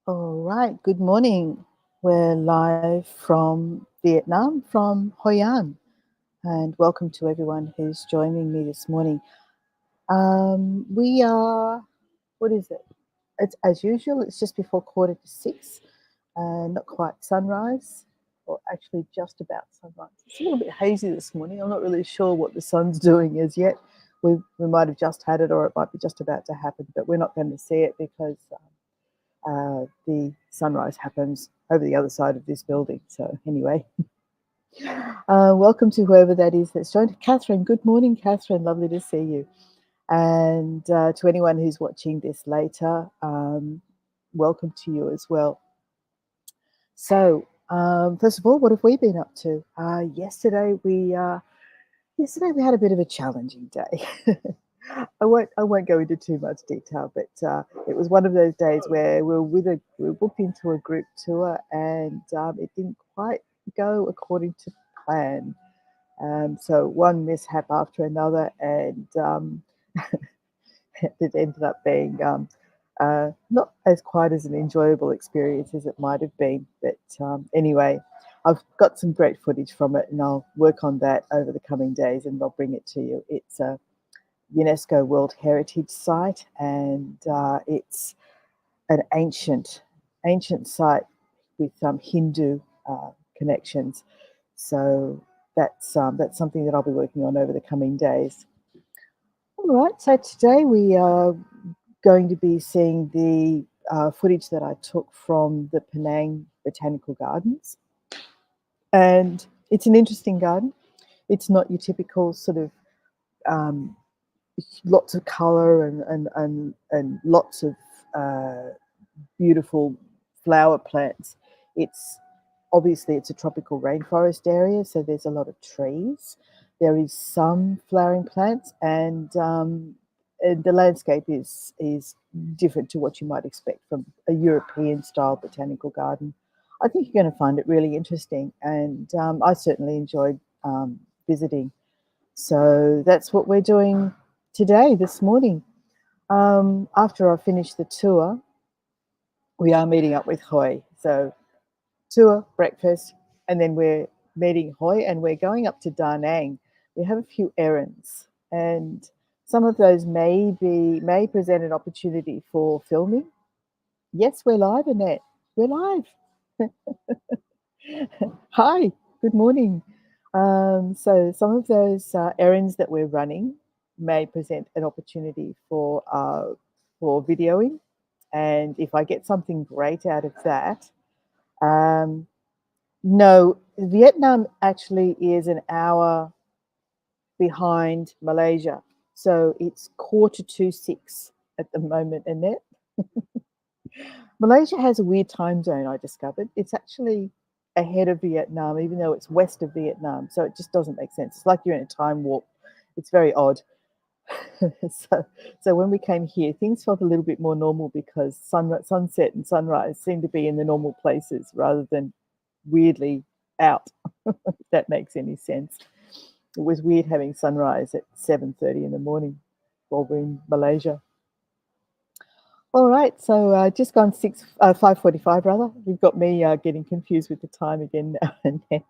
All right, good morning. We're live from Vietnam, from Hoi An, and welcome to everyone who's joining me this morning. We are, what is it? It's as usual, it's just before 5:45, not quite sunrise, or actually just about sunrise. It's a little bit hazy this morning. I'm not really sure what the sun's doing as yet. We might have just had it, or it might be just about to happen, but we're not going to see it because the sunrise happens over the other side of this building. So anyway, welcome to whoever that is that's joined. Catherine, good morning, Catherine. Lovely to see you. And to anyone who's watching this later, welcome to you as well. So first of all, what have we been up to? Yesterday we had a bit of a challenging day. I won't go into too much detail, but it was one of those days where we were booked into a group tour, and it didn't quite go according to plan. So one mishap after another, and it ended up being not as quite as an enjoyable experience as it might have been. But anyway, I've got some great footage from it, and I'll work on that over the coming days, and I'll bring it to you. It's a UNESCO World Heritage Site, and it's an ancient site with Hindu connections. So that's something that I'll be working on over the coming days. All right. So today we are going to be seeing the footage that I took from the Penang Botanical Gardens, and it's an interesting garden. It's not your typical sort of um, lots of color and lots of uh, beautiful flower plants. It's obviously it's a tropical rainforest area, so there's a lot of trees. There is some flowering plants, and the landscape is different to what you might expect from a European style botanical garden. I think you're going to find it really interesting, and I certainly enjoyed visiting. So that's what we're doing today, this morning. After I finish the tour, we are meeting up with Hoi. So tour, breakfast, and then we're meeting Hoi, and we're going up to Da Nang. We have a few errands, and some of those may present an opportunity for filming. Yes, we're live, Annette. We're live. Hi, good morning. So some of those errands that we're running may present an opportunity for videoing, and if I get something great out of that, um, no, Vietnam actually is an hour behind Malaysia, so it's 5:45 at the moment, Annette. Malaysia has a weird time zone, I discovered. It's actually ahead of Vietnam, even though it's west of Vietnam. So it just doesn't make sense. It's like you're in a time warp. It's very odd. so, so when we came here, things felt a little bit more normal because sunset and sunrise seem to be in the normal places rather than weirdly out, if that makes any sense. It was weird having sunrise at 7:30 in the morning while we're in Malaysia. All right, so just gone 5:45 rather. You've got me getting confused with the time again now and then.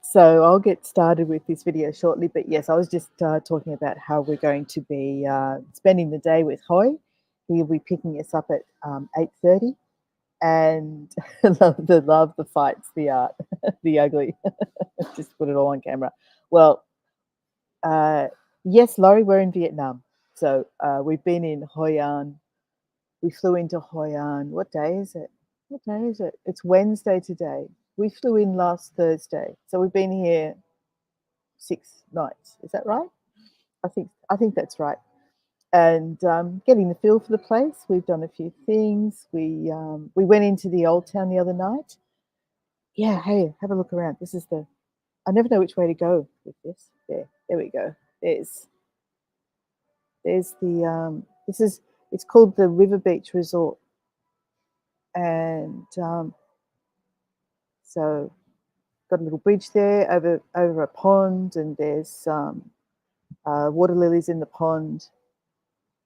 So I'll get started with this video shortly. But yes, I was just talking about how we're going to be spending the day with Hoi. He'll be picking us up at 8:30, and love the fights, the art, the ugly. Just put it all on camera. Well, uh, yes, Laurie, we're in Vietnam. So we've been in Hoi An. We flew into Hoi An. What day is it? What day is it? It's Wednesday today. We flew in last Thursday. So we've been here 6 nights. Is that right? I think that's right. And getting the feel for the place. We've done a few things. We went into the old town the other night. Yeah, hey, have a look around. This is the. I never know which way to go with this. There we go. There's the. This is. It's called the River Beach Resort, and so got a little bridge there over a pond, and there's water lilies in the pond.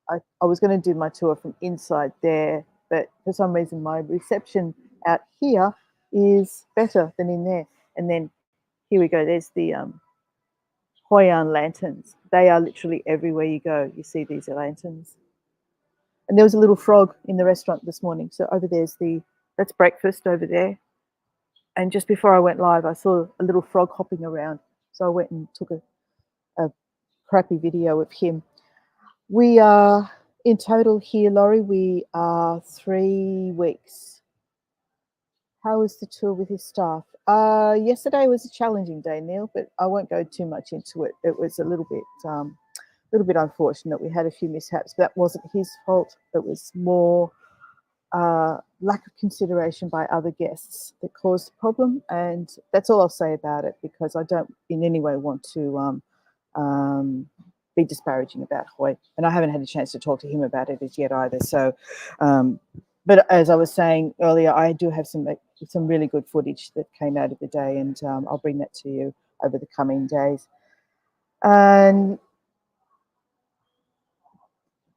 I was going to do my tour from inside there, but for some reason my reception out here is better than in there. And then here we go. There's the Hoi An lanterns. They are literally everywhere you go. You see these lanterns. And there was a little frog in the restaurant this morning. So over there's that's breakfast over there. And just before I went live, I saw a little frog hopping around. So I went and took a crappy video of him. We are in total here, Laurie, we are 3 weeks. How was the tour with your staff? Yesterday was a challenging day, Neil, but I won't go too much into it. It was a little bit unfortunate. We had a few mishaps. That wasn't his fault. It was more lack of consideration by other guests that caused the problem, and that's all I'll say about it, because I don't in any way want to be disparaging about Hoy, and I haven't had a chance to talk to him about it as yet either. So, but as I was saying earlier, I do have some really good footage that came out of the day, and I'll bring that to you over the coming days.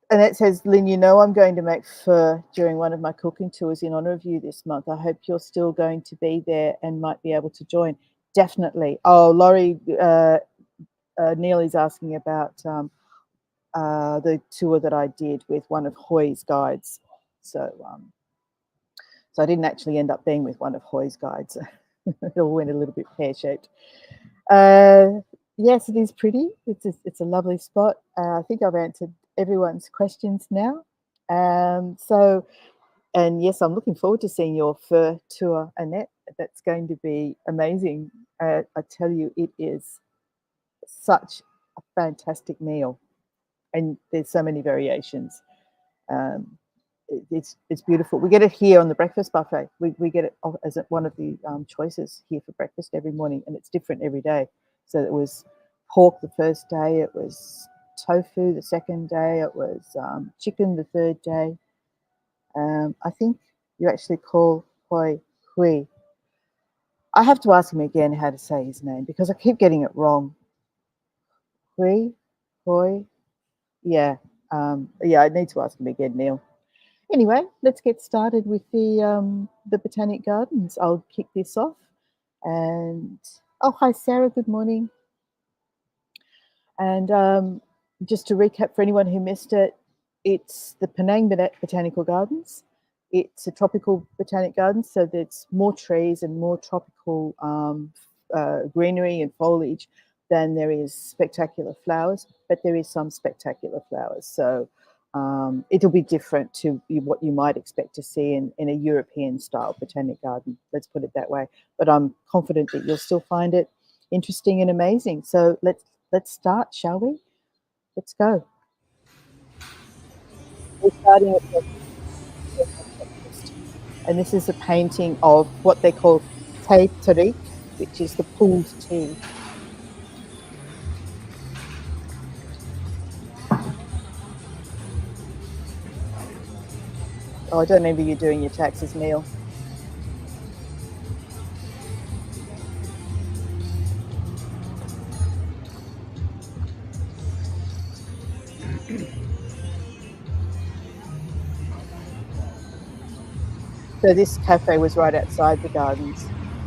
And it says, Lynn, you know I'm going to make pho during one of my cooking tours in honour of you this month. I hope you're still going to be there and might be able to join. Definitely. Oh, Laurie, Neil is asking about the tour that I did with one of Hoy's guides. So I didn't actually end up being with one of Hoy's guides. It all went a little bit pear-shaped. Yes, it is pretty. It's a lovely spot. I think I've answered everyone's questions now. And yes, I'm looking forward to seeing your pho tour, Annette. That's going to be amazing. I tell you, it is such a fantastic meal, and there's so many variations. It's beautiful. We get it here on the breakfast buffet. We get it as one of the choices here for breakfast every morning, and it's different every day. So it was pork the first day, it was tofu the second day, it was chicken the third day. I think you actually call Hoi Hui. I have to ask him again how to say his name because I keep getting it wrong. Hui, Hoi, yeah, yeah. I need to ask him again, Neil. Anyway, let's get started with the Botanic Gardens. I'll kick this off. And oh, hi Sarah, good morning. And just to recap for anyone who missed it, it's the Penang Botanical Gardens. It's a tropical botanic garden, so there's more trees and more tropical greenery and foliage than there is spectacular flowers, but there is some spectacular flowers. So it'll be different to what you might expect to see in a European-style botanic garden, let's put it that way. But I'm confident that you'll still find it interesting and amazing. So let's start, shall we? Let's go. We're starting at breakfast. And this is a painting of what they call Teh Tarik, which is the pooled tea. Oh, I don't envy you doing your taxes, Neil. So this cafe was right outside the gardens.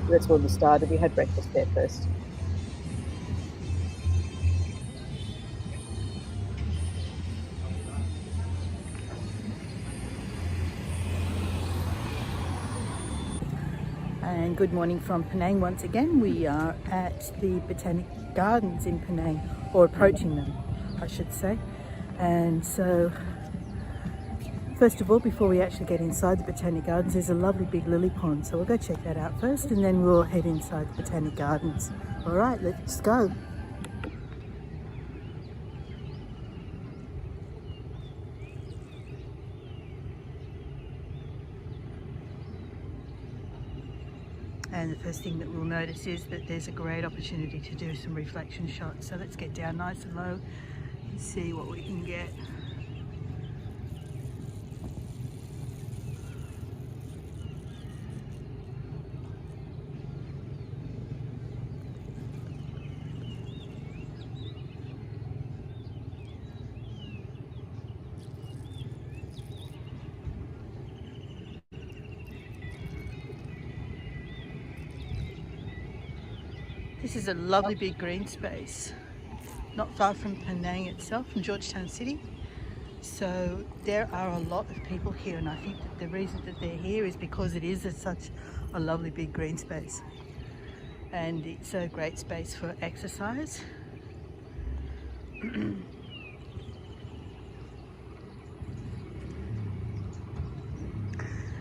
That's where we started. We had breakfast there first. And good morning from Penang once again. We are at the Botanic Gardens in Penang, or approaching them, I should say. And so, first of all, before we actually get inside the Botanic Gardens, there's a lovely big lily pond. So we'll go check that out first, and then we'll head inside the Botanic Gardens. All right, let's go. And the first thing that we'll notice is that there's a great opportunity to do some reflection shots. So let's get down nice and low and see what we can get. This is a lovely big green space, not far from Penang itself, from Georgetown City. So there are a lot of people here, and I think that the reason that they're here is because it is such a lovely big green space, and it's a great space for exercise.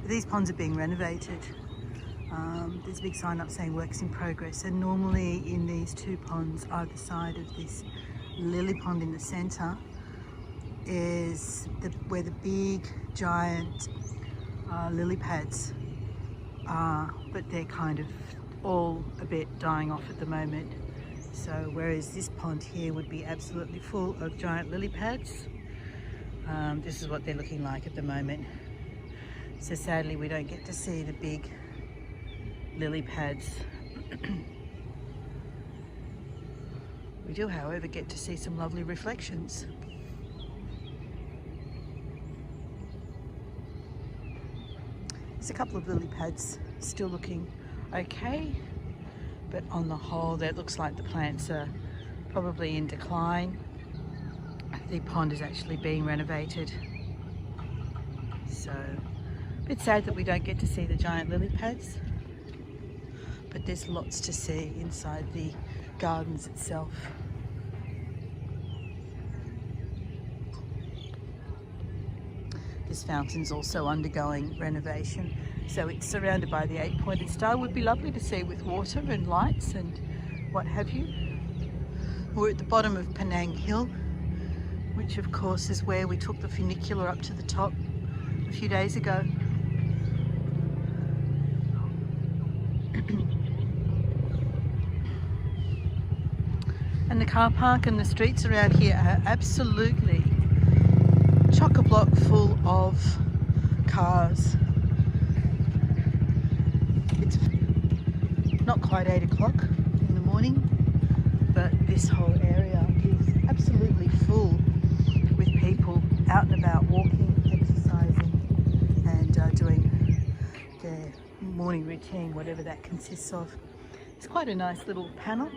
These ponds are being renovated. There's a big sign up saying works in progress, and normally in these two ponds, either side of this lily pond in the centre, is where the big giant lily pads are, but they're kind of all a bit dying off at the moment. So whereas this pond here would be absolutely full of giant lily pads, this is what they're looking like at the moment. So sadly we don't get to see the big lily pads. We do, however, get to see some lovely reflections. There's a couple of lily pads still looking okay, but on the whole that looks like the plants are probably in decline. The pond is actually being renovated, so a bit sad that we don't get to see the giant lily pads, but there's lots to see inside the gardens itself. This fountain's also undergoing renovation, so it's surrounded by the 8-pointed star. Would be lovely to see with water and lights and what have you. We're at the bottom of Penang Hill, which of course is where we took the funicular up to the top a few days ago. And the car park and the streets around here are absolutely chock-a-block full of cars. It's not quite 8 o'clock in the morning, but this whole area is absolutely full with people out and about, walking, exercising, and doing their morning routine, whatever that consists of. It's quite a nice little panel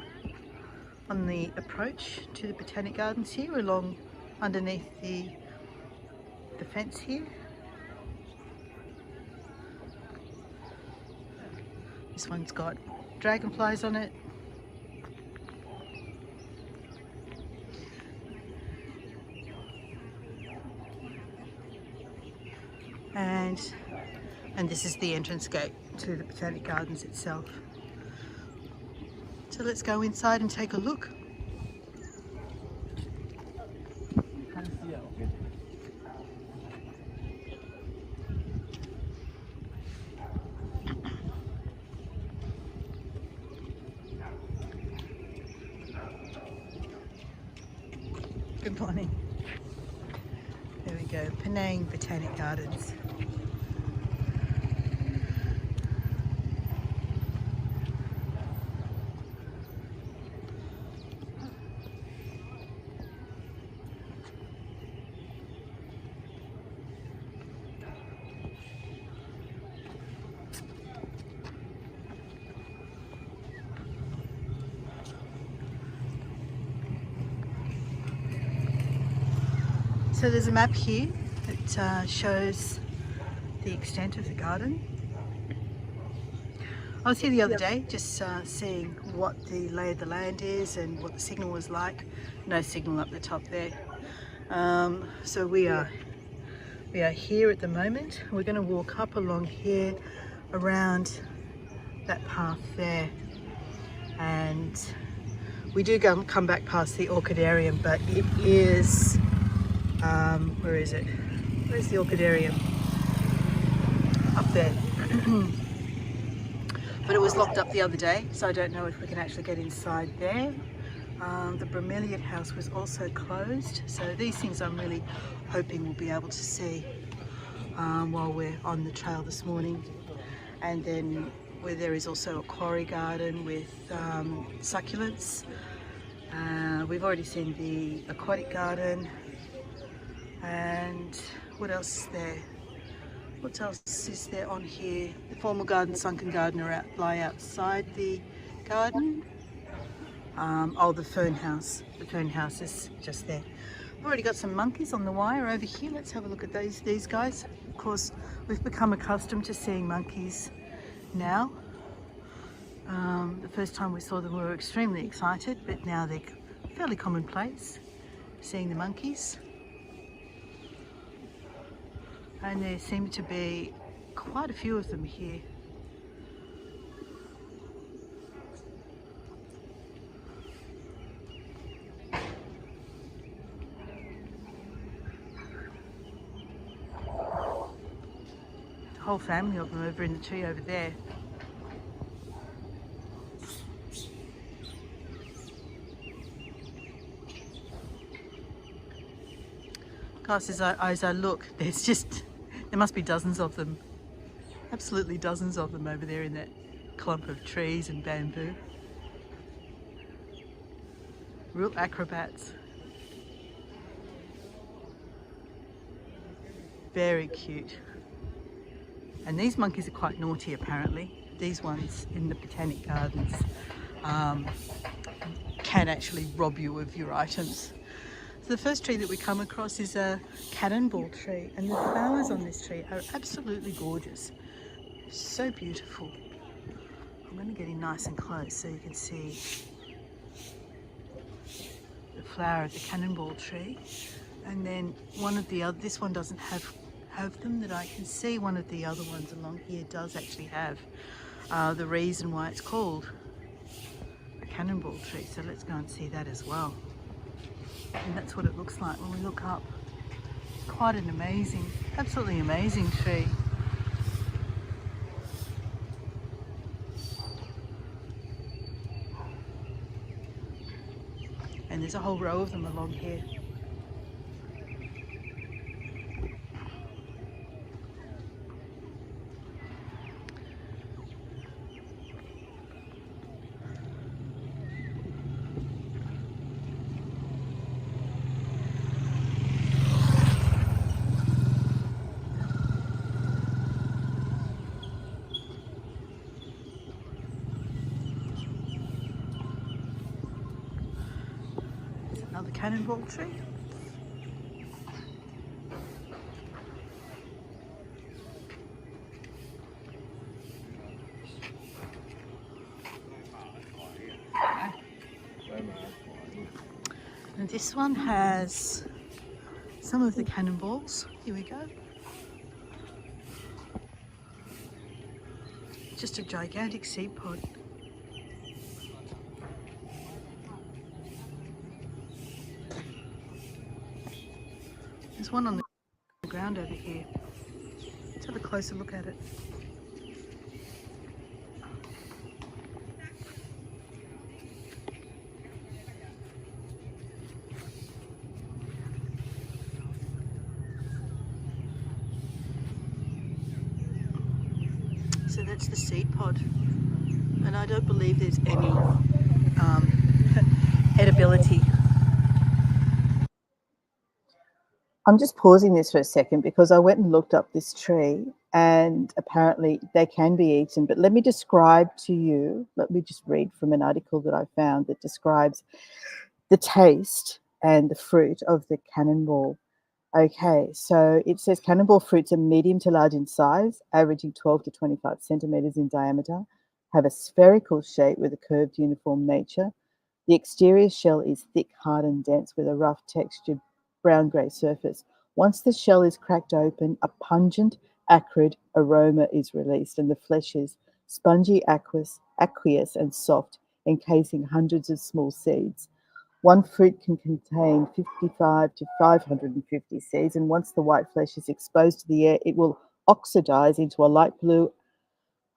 on the approach to the Botanic Gardens here, along underneath the fence here. This one's got dragonflies on it. And this is the entrance gate to the Botanic Gardens itself. So let's go inside and take a look. Good morning. There we go, Penang Botanic Gardens. So there's a map here that shows the extent of the garden. I was here the other day just seeing what the lay of the land is and what the signal was like. No signal up the top there. So we are here at the moment. We're going to walk up along here around that path there, and we do come back past the orchidarium, but it is where is it? Where's the orchidarium? Up there. But it was locked up the other day, so I don't know if we can actually get inside there. The bromeliad house was also closed, so these things I'm really hoping we'll be able to see while we're on the trail this morning. And then where there is also a quarry garden with succulents. We've already seen the aquatic garden. And what else is there? What else is there on here? The formal garden, sunken garden lie outside the garden. Oh, the fern house. The fern house is just there. We've already got some monkeys on the wire over here. Let's have a look at these guys. Of course, we've become accustomed to seeing monkeys now. The first time we saw them, we were extremely excited, but now they're fairly commonplace, seeing the monkeys. And there seem to be quite a few of them here. A whole family of them over in the tree over there. Guys, as I look, there must be dozens of them. Absolutely dozens of them over there in that clump of trees and bamboo. Real acrobats. Very cute. And these monkeys are quite naughty apparently. These ones in the Botanic Gardens can actually rob you of your items. So the first tree that we come across is a cannonball tree, and the flowers on this tree are absolutely gorgeous. So beautiful. I'm going to get in nice and close so you can see the flower of the cannonball tree. And then one of the other, this one doesn't have them that I can see. One of the other ones along here does actually have the reason why it's called a cannonball tree. So let's go and see that as well. And that's what it looks like when we look up. Quite an amazing, absolutely amazing tree. And there's a whole row of them along here. Another cannonball tree. And this one has some of the cannonballs. Here we go. Just a gigantic seed pod. There's one on the ground over here. Let's have a closer look at it. So that's the seed pod, and I don't believe there's any edibility. I'm just pausing this for a second because I went and looked up this tree and apparently they can be eaten. But let me describe to you, let me just read from an article that I found that describes the taste and the fruit of the cannonball. Okay, so it says cannonball fruits are medium to large in size, averaging 12 to 25 centimeters in diameter, have a spherical shape with a curved uniform nature. The exterior shell is thick, hard and dense with a rough textured brown-grey surface. Once the shell is cracked open, a pungent, acrid aroma is released and the flesh is spongy, aqueous and soft, encasing hundreds of small seeds. One fruit can contain 55 to 550 seeds, and once the white flesh is exposed to the air, it will oxidize into a light blue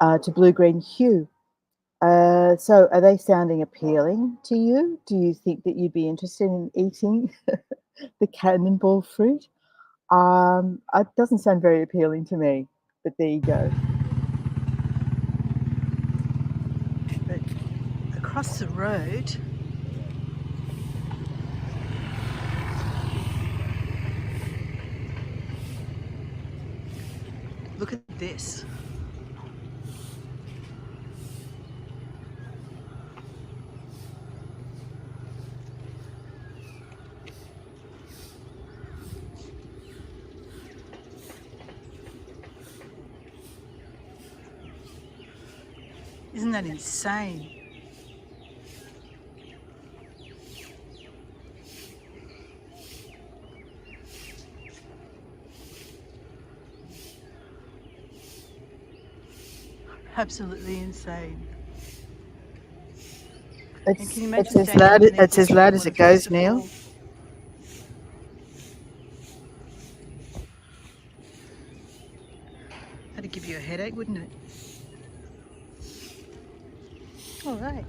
to blue-green hue. So are they sounding appealing to you? Do you think that you'd be interested in eating the cannonball fruit? It doesn't sound very appealing to me, but there you go. But across the road, look at this. Isn't that insane? Absolutely insane. And can you imagine It's standing underneath it's this as tree loud and as wanting it for this goes, to Neil. fall? That'd give you a headache, wouldn't it? All right.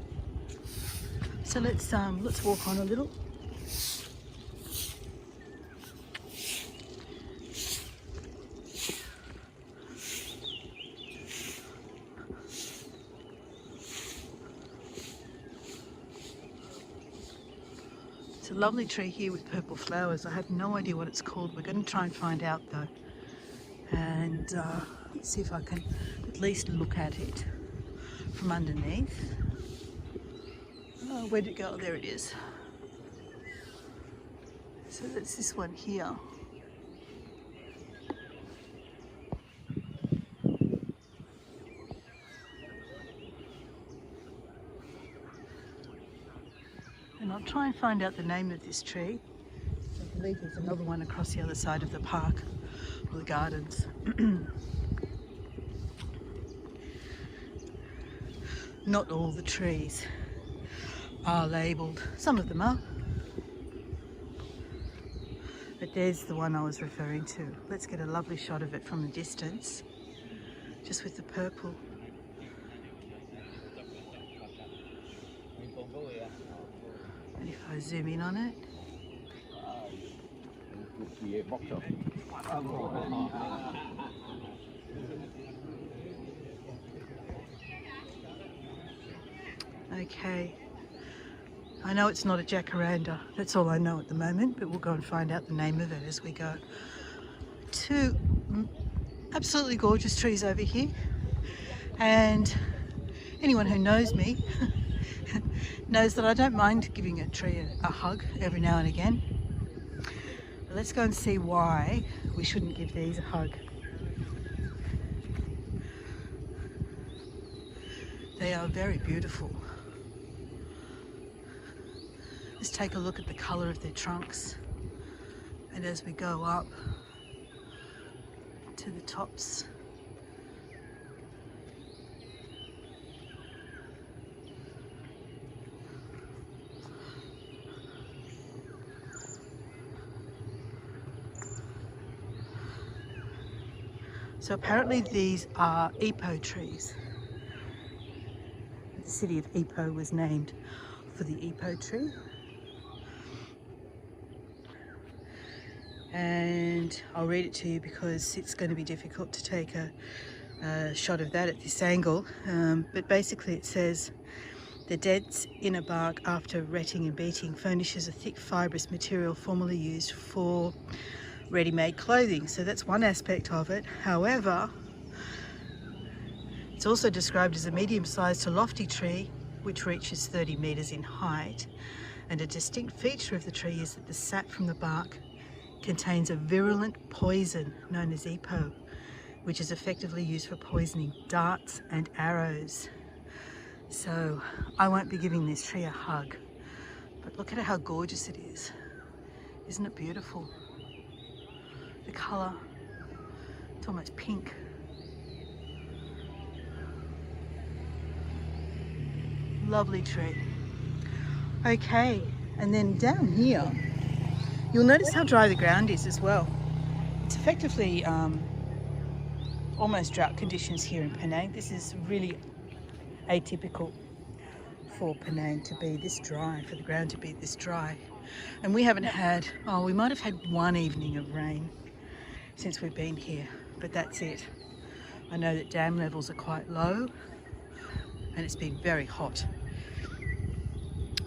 So let's walk on a little. It's a lovely tree here with purple flowers. I have no idea what it's called. We're going to try and find out though, and see if I can at least look at it from underneath. Oh, where'd it go? Oh, there it is. So that's this one here. And I'll try and find out the name of this tree. I believe there's another one across the other side of the park or the gardens. Not all the trees are labelled. Some of them are. But there's the one I was referring to. Let's get a lovely shot of it from the distance, just with the purple. And if I zoom in on it, okay. I know it's not a jacaranda, that's all I know at the moment, but we'll go and find out the name of it as we go. Two absolutely gorgeous trees over here, and anyone who knows me knows that I don't mind giving a tree a hug every now and again. But let's go and see why we shouldn't give these a hug. They are very beautiful. Let's take a look at the colour of their trunks. And as we go up to the tops, so apparently these are Ipoh trees. The city of Ipoh was named for the Ipoh tree. And I'll read it to you because it's going to be difficult to take a shot of that at this angle. But basically it says, the dead's inner bark after retting and beating furnishes a thick fibrous material formerly used for ready-made clothing. So that's one aspect of it. However, it's also described as a medium-sized to lofty tree which reaches 30 metres in height. And a distinct feature of the tree is that the sap from the bark contains a virulent poison known as Ipoh, which is effectively used for poisoning darts and arrows. So I won't be giving this tree a hug, but look at how gorgeous it is. Isn't it beautiful? The colour, it's almost pink. Lovely tree. Okay, and then down here, you'll notice how dry the ground is as well. It's effectively almost drought conditions here in Penang. This is really atypical for Penang to be this dry, for the ground to be this dry. And we haven't had, oh, we might have had one evening of rain since we've been here, but that's it. I know that dam levels are quite low and it's been very hot.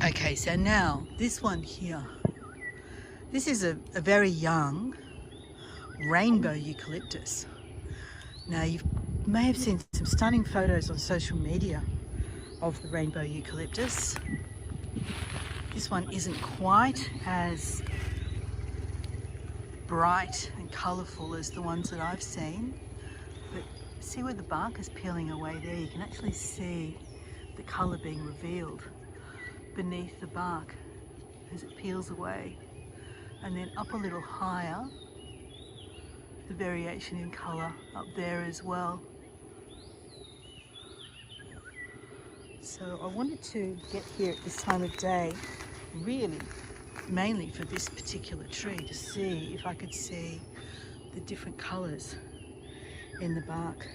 Okay, so now this one here, this is a very young rainbow eucalyptus. Now you may have seen some stunning photos on social media of the rainbow eucalyptus. This one isn't quite as bright and colourful as the ones that I've seen, but see where the bark is peeling away there? You can actually see the colour being revealed beneath the bark as it peels away. And then up a little higher, the variation in colour up there as well. So I wanted to get here at this time of day, really mainly for this particular tree, to see if I could see the different colours in the bark.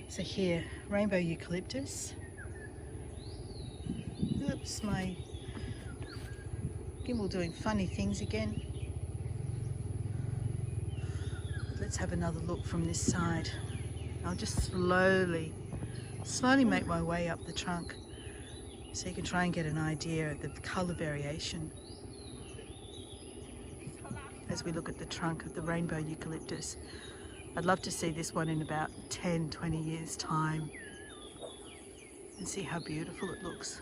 So here, rainbow eucalyptus. Oops, my gimbal doing funny things again. Let's have another look from this side. I'll just slowly make my way up the trunk so you can try and get an idea of the colour variation as we look at the trunk of the rainbow eucalyptus. I'd love to see this one in about 10-20 years time and see how beautiful it looks.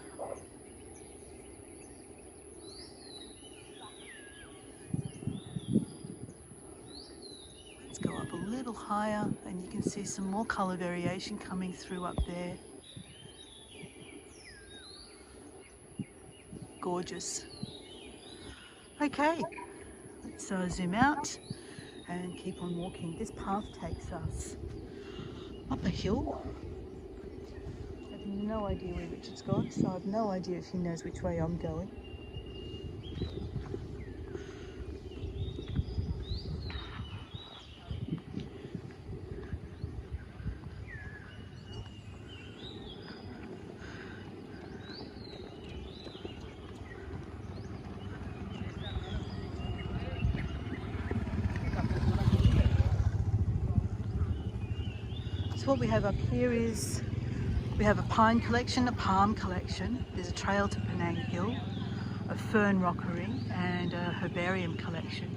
Let's go up a little higher and you can see some more colour variation coming through up there. Gorgeous. Okay, let's zoom out and keep on walking. This path takes us up a hill. I have no idea where Richard's gone, so I have no idea if he knows which way I'm going. So what we have up here is we have a pine collection, a palm collection. There's a trail to Penang Hill, a fern rockery and a herbarium collection.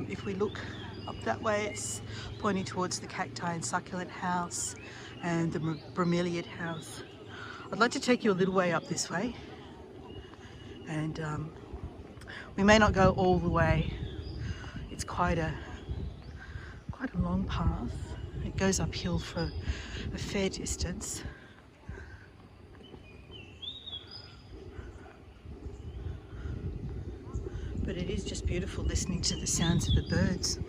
If we look up that way, it's pointing towards the cacti and succulent house and the bromeliad house. I'd like to take you a little way up this way, and we may not go all the way. It's quite a long path. It goes uphill for a fair distance. But it is just beautiful listening to the sounds of the birds.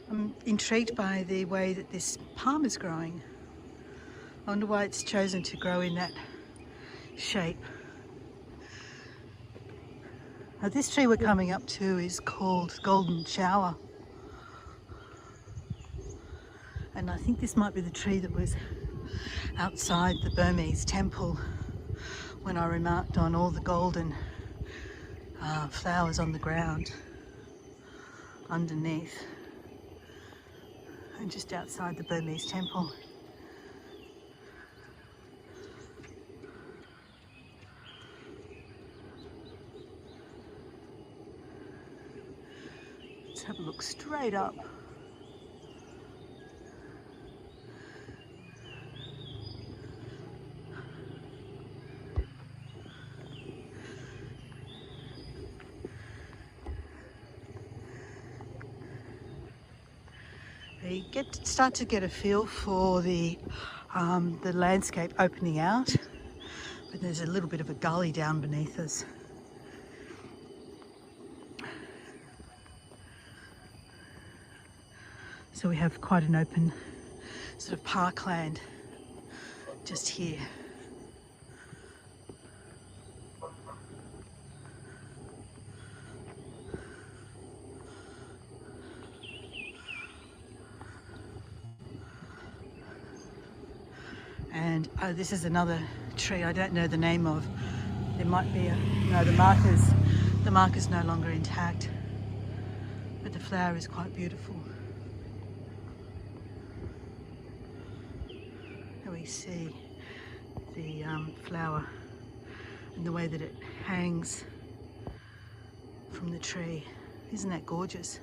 I'm intrigued by the way that this palm is growing. I wonder why it's chosen to grow in that shape. Now this tree we're coming up to is called Golden Shower. And I think this might be the tree that was outside the Burmese temple when I remarked on all the golden flowers on the ground underneath and just outside the Burmese temple. Let's have a look straight up. You start to get a feel for the landscape opening out, but there's a little bit of a gully down beneath us. So we have quite an open sort of parkland just here. And this is another tree I don't know the name of. There might be no, the marker's no longer intact, but the flower is quite beautiful. Here we see the flower and the way that it hangs from the tree. Isn't that gorgeous?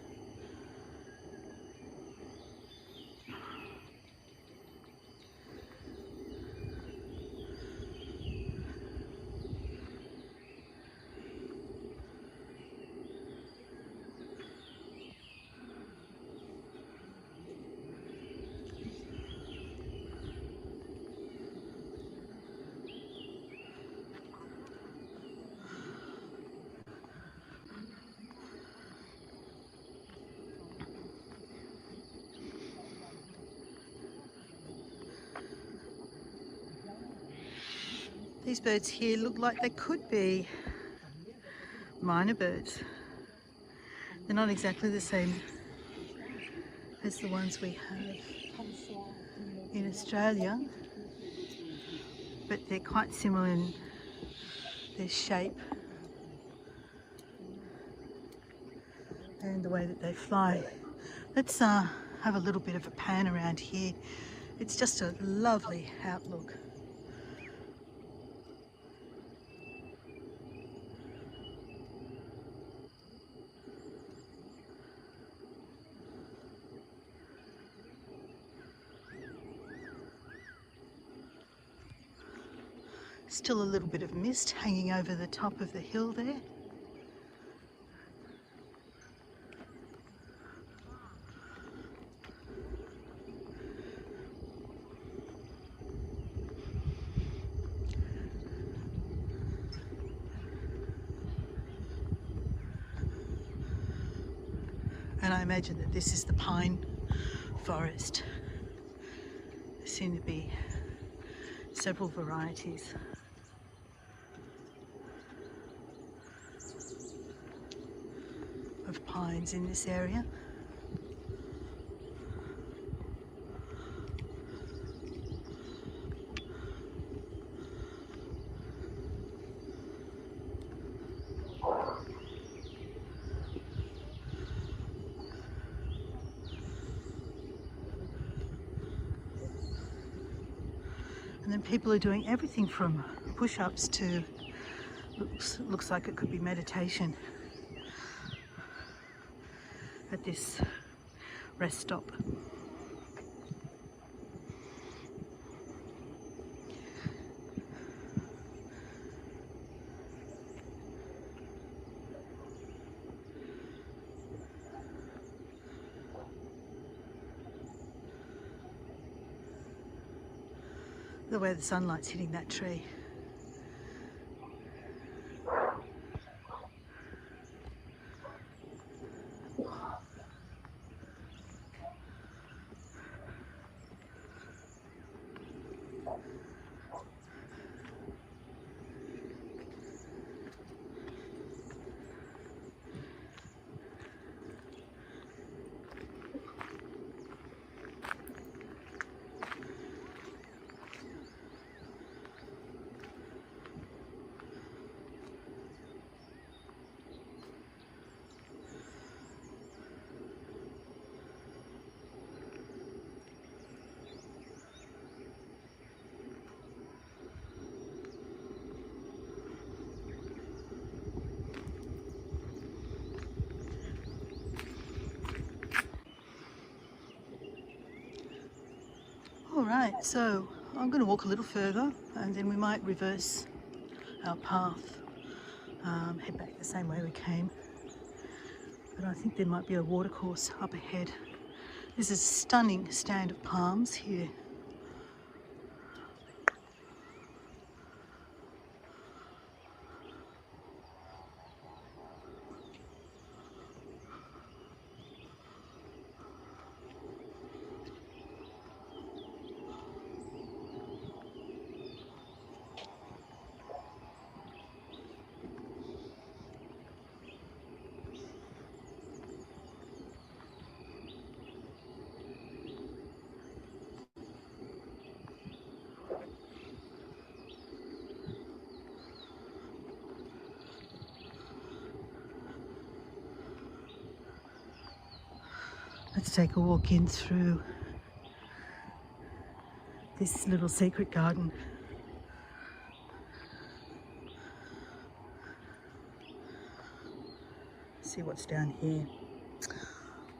These birds here look like they could be minor birds. They're not exactly the same as the ones we have in Australia, but they're quite similar in their shape and the way that they fly. Let's have a little bit of a pan around here. It's just a lovely outlook. Still a little bit of mist hanging over the top of the hill there. And I imagine that this is the pine forest. There seem to be several varieties of pines in this area. And then people are doing everything from push-ups to looks like it could be meditation at this rest stop. The way the sunlight's hitting that tree. Alright, so I'm going to walk a little further and then we might reverse our path, head back the same way we came. But I think there might be a watercourse up ahead. There's a stunning stand of palms here. Let's take a walk in through this little secret garden. see what's down here.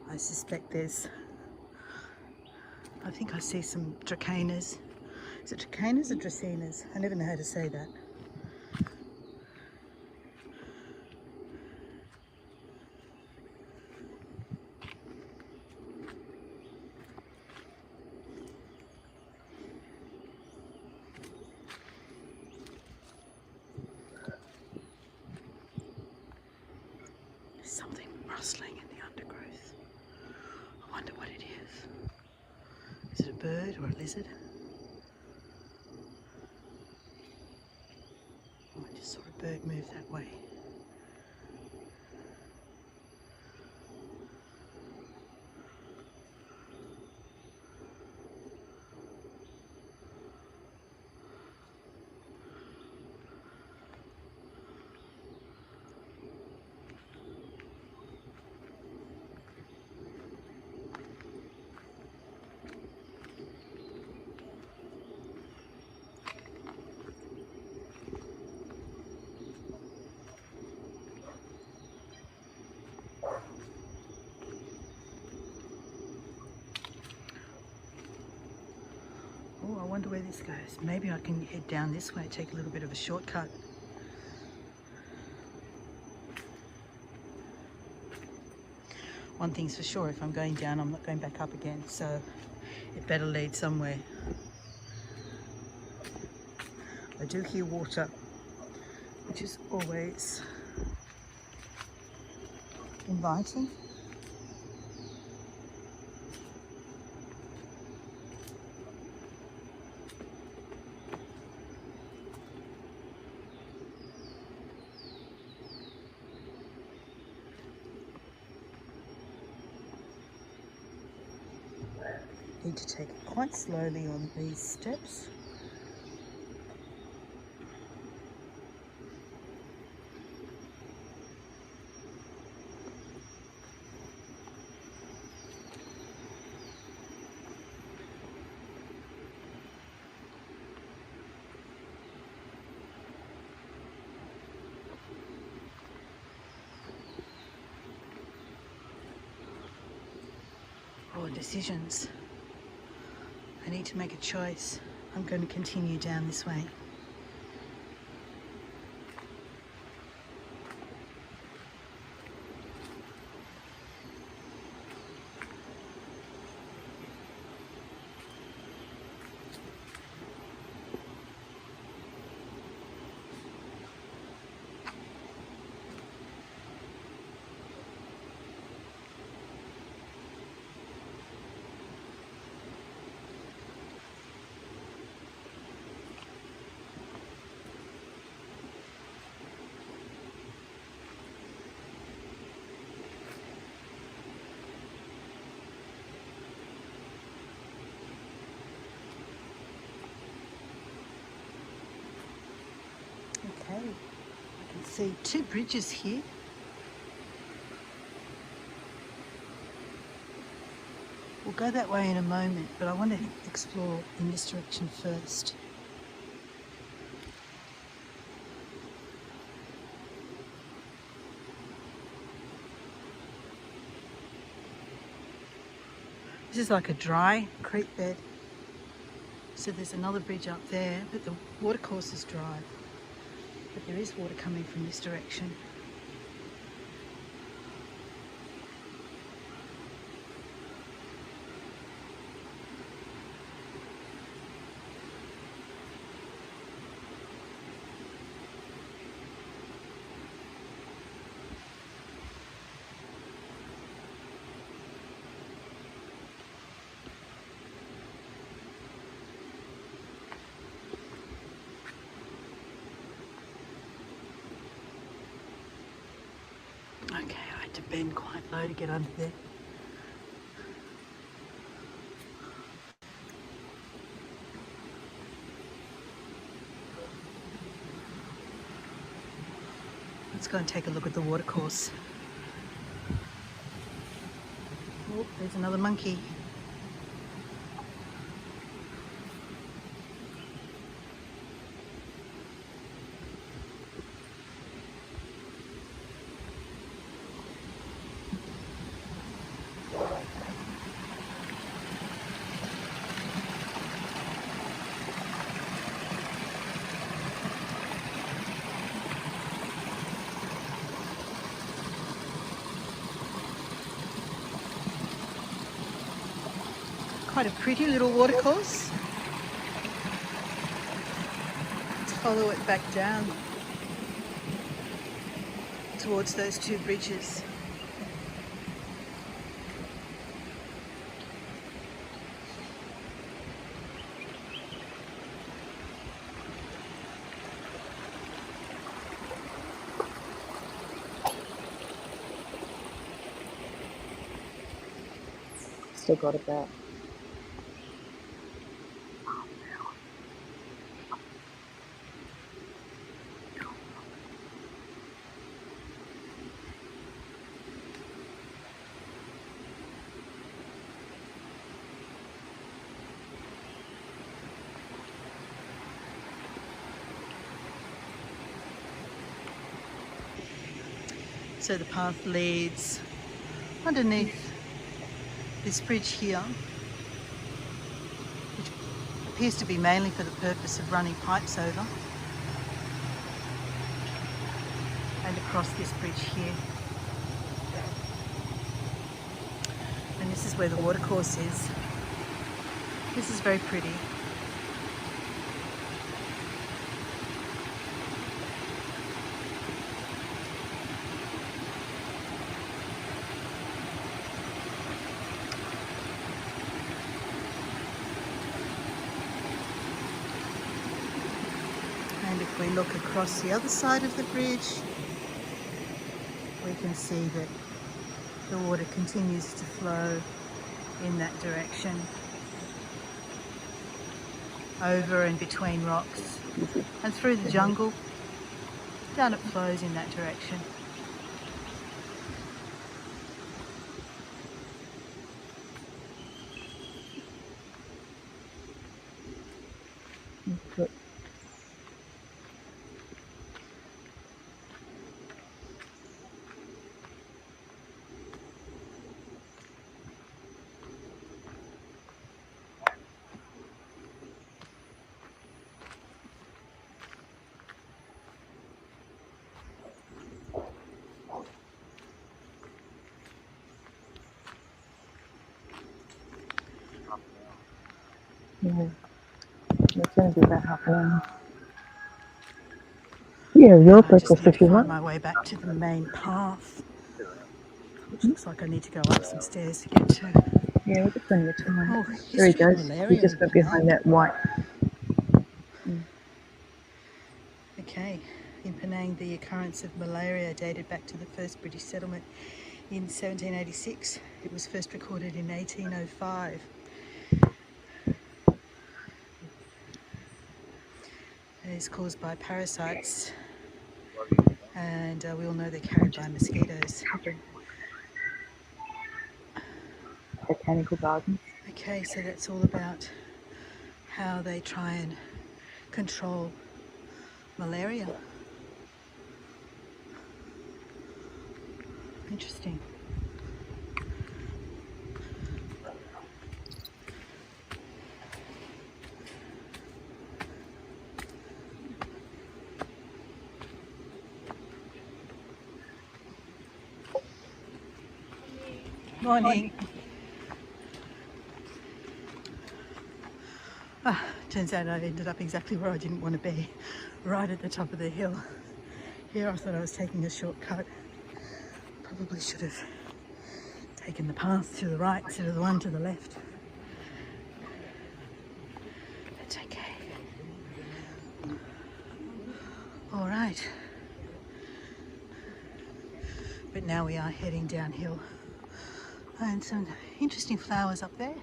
I suspect I think I see some dracaenas. Is it dracaenas or dracaenas? I never know how to say that. There's something rustling in the undergrowth. I wonder what it is. Is it a bird or a lizard? Oh, I just saw a bird move that way. Oh, I wonder where this goes. Maybe I can head down this way, take a little bit of a shortcut. One thing's for sure, if I'm going down, I'm not going back up again, so it better lead somewhere. I do hear water, which is always inviting. Need to take it quite slowly on these steps. Oh, decisions. I need to make a choice. I'm going to continue down this way. Okay, I can see two bridges here. We'll go that way in a moment, but I want to explore in this direction first. This is like a dry creek bed. So there's another bridge up there, but the watercourse is dry. But there is water coming from this direction. Okay, I had to bend quite low to get under there. Let's go and take a look at the watercourse. Oh, there's another monkey. Quite a pretty little watercourse. Let's follow it back down towards those two bridges. Still got about. So the path leads underneath this bridge here, which appears to be mainly for the purpose of running pipes over, and across this bridge here. And this is where the watercourse is. This is very pretty. And if we look across the other side of the bridge, we can see that the water continues to flow in that direction, over and between rocks and through the jungle. Down it flows in that direction. Good. Yeah. It's going to be about half an hour. Yeah, your I just breakfast need if to you find want. my way back to the main path, which looks like I need to go up some stairs to get to. Yeah, we've got plenty of time. Oh, There he history of goes. He malaria just in got behind Penang. that white. Okay, in Penang the occurrence of malaria dated back to the first British settlement in 1786. It was first recorded in 1805. It is caused by parasites, and we all know they're carried by mosquitoes. Botanical gardens. Okay, so that's all about how they try and control malaria. Interesting. Morning. Turns out I ended up exactly where I didn't want to be, right at the top of the hill. Here I thought I was taking a shortcut. Probably should have taken the path to the right instead of the one to the left. That's okay. All right. But now we are heading downhill. And some interesting flowers up there.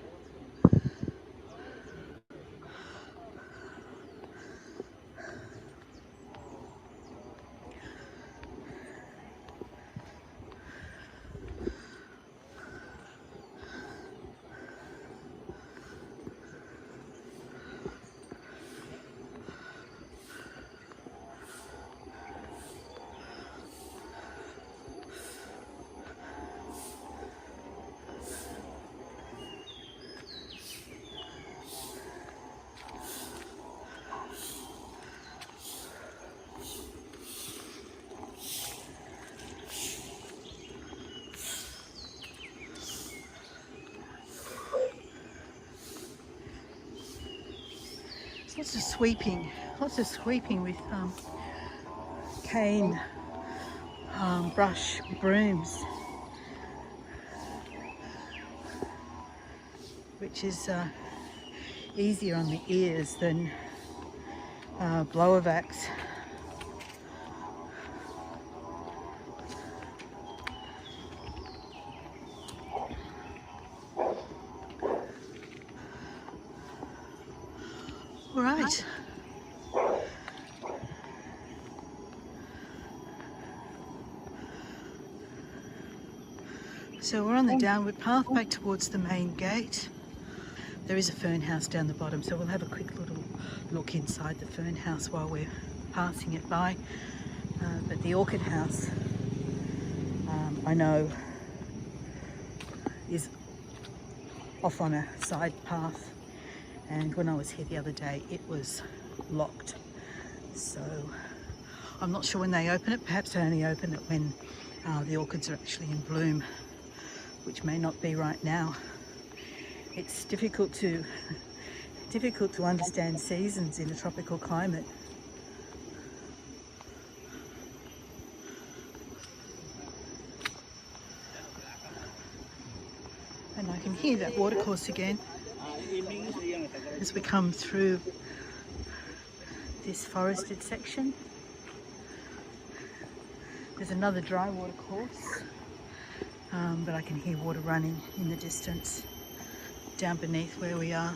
Lots of sweeping with cane brush brooms, which is easier on the ears than blower vacs. All right. So we're on the downward path back towards the main gate. There is a fern house down the bottom, so we'll have a quick little look inside the fern house while we're passing it by. But the orchid house, I know, is off on a side path, and when I was here the other day it was locked. So I'm not sure when they open it. Perhaps they only open it when the orchids are actually in bloom, which may not be right now. It's difficult to understand seasons in a tropical climate. And I can hear that watercourse again as we come through this forested section. There's another dry watercourse, but I can hear water running in the distance down beneath where we are.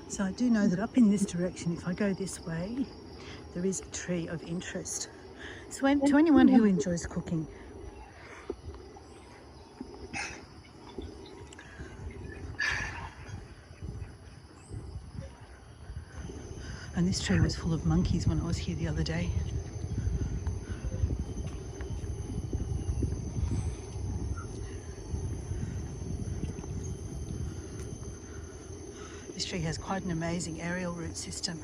So I do know that up in this direction, if I go this way, there is a tree of interest. So to anyone who enjoys cooking, and this tree was full of monkeys when I was here the other day. This tree has quite an amazing aerial root system.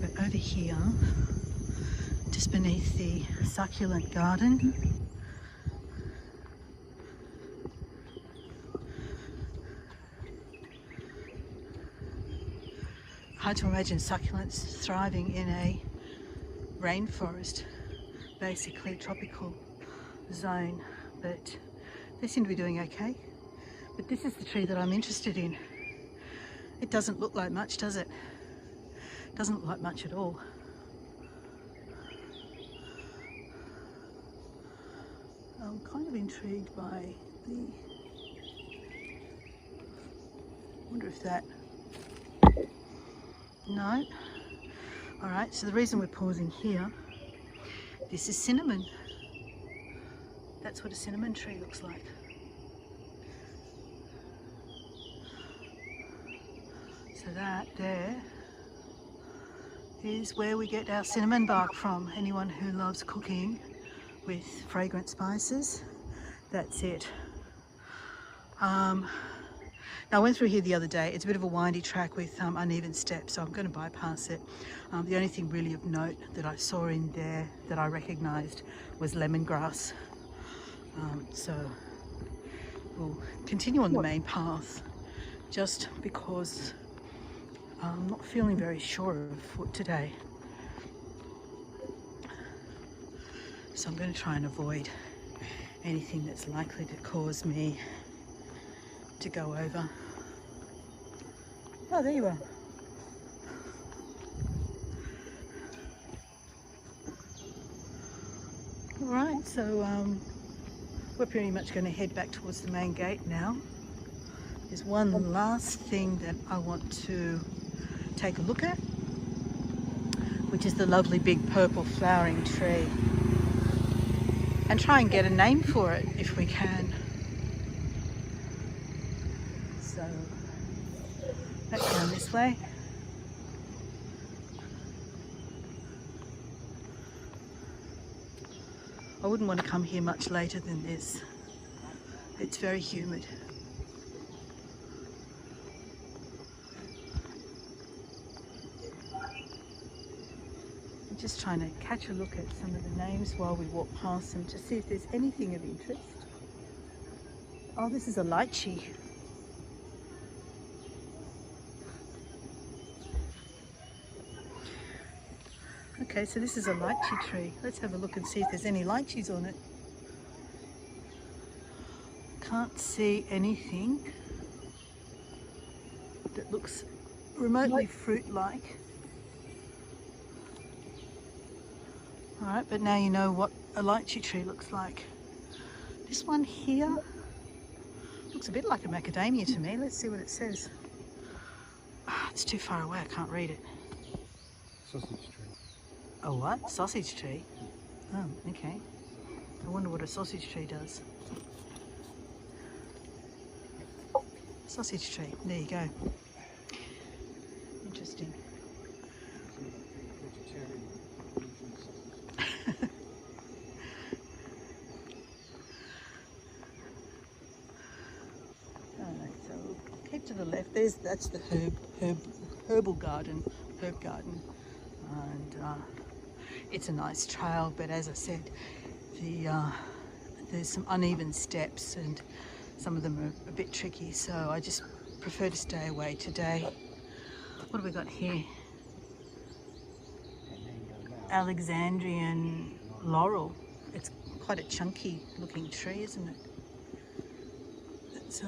But over here, just beneath the succulent garden, hard to imagine succulents thriving in a rainforest, basically tropical zone, but they seem to be doing okay. But this is the tree that I'm interested in. It doesn't look like much, does it? Doesn't look like much at all. I'm kind of intrigued by the... wonder if that... No. All right, so the reason we're pausing here, this is cinnamon. That's what a cinnamon tree looks like. So that there is where we get our cinnamon bark from. Anyone who loves cooking with fragrant spices, that's it. Now I went through here the other day. It's a bit of a windy track with uneven steps, so I'm going to bypass it. The only thing really of note that I saw in there that I recognised was lemongrass. So we'll continue on the main path just because I'm not feeling very sure of foot today. So I'm going to try and avoid anything that's likely to cause me to go over. Oh, there you are. All right, so we're pretty much going to head back towards the main gate now. There's one last thing that I want to take a look at, which is the lovely big purple flowering tree, and try and get a name for it if we can. So back down this way. I wouldn't want to come here much later than this. It's very humid. I'm just trying to catch a look at some of the names while we walk past them to see if there's anything of interest. Oh, this is a lychee. Okay, so this is a lychee tree. Let's have a look and see if there's any lychees on it. Can't see anything that looks remotely fruit-like. Alright, but now you know what a lychee tree looks like. This one here looks a bit like a macadamia to me. Let's see what it says. It's too far away, I can't read it. Sausage tree. A what? Sausage tree? Oh, okay. I wonder what a sausage tree does. Sausage tree, there you go. Interesting. Vegetarian. Alright, so we'll keep to the left. That's the herb garden, and it's a nice trail. But as I said, there's some uneven steps, and some of them are a bit tricky. So I just prefer to stay away today. What have we got here? Alexandrian laurel. It's quite a chunky looking tree, isn't it? It's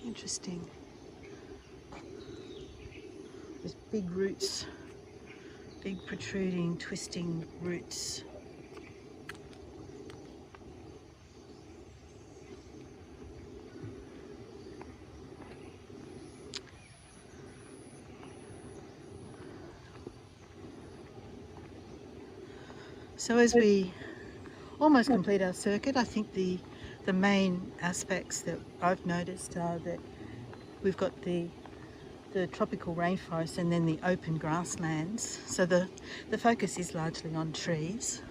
interesting. There's big roots, big protruding, twisting roots. So as we almost complete our circuit, I think the main aspects that I've noticed are that we've got the tropical rainforest and then the open grasslands. So the focus is largely on trees.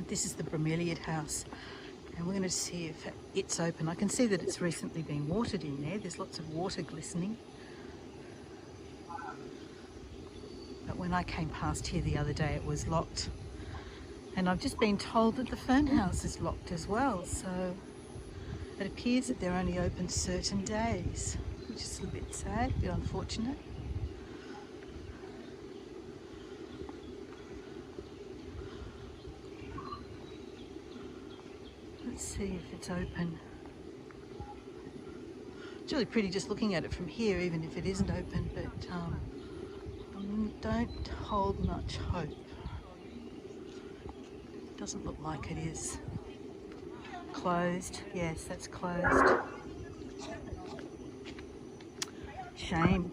This is the bromeliad house, and we're going to see if it's open. I can see that it's recently been watered in there. There's lots of water glistening. But when I came past here the other day, it was locked. And I've just been told that the fern house is locked as well. So it appears that they're only open certain days, which is a bit sad, a bit unfortunate. Let's see if it's open. It's really pretty just looking at it from here, even if it isn't open, but don't hold much hope. Doesn't look like it is. Closed. Yes, that's closed. Shame.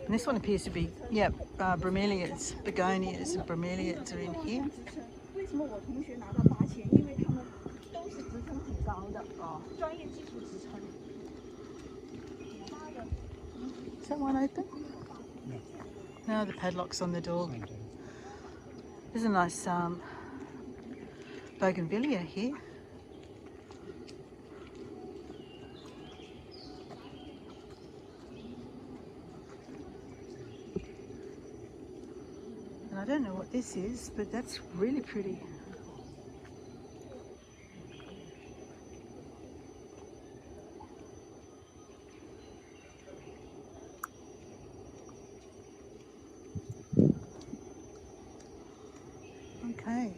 And this one appears to be, yeah, bromeliads, begonias and bromeliads are in here. Is that one open? No, the padlock's on the door. There's a nice bougainvillea here. And I don't know what this is, but that's really pretty. Okay.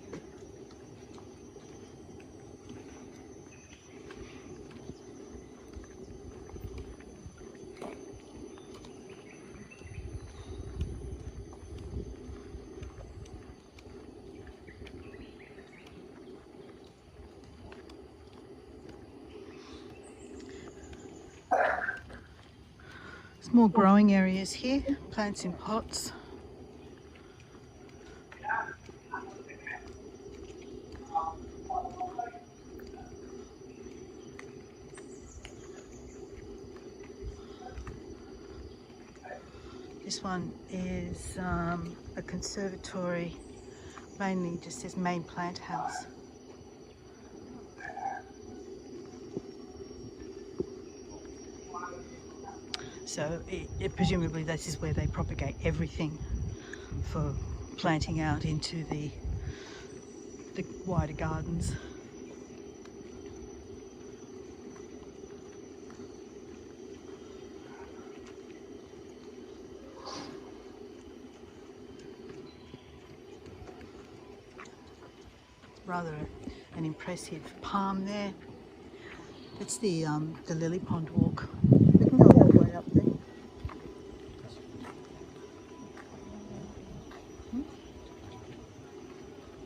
There's more growing areas here, plants in pots. This one is a conservatory, mainly just says main plant house. So presumably this is where they propagate everything for planting out into the wider gardens. Rather an impressive palm there. It's the lily pond walk. We can go all the way up there.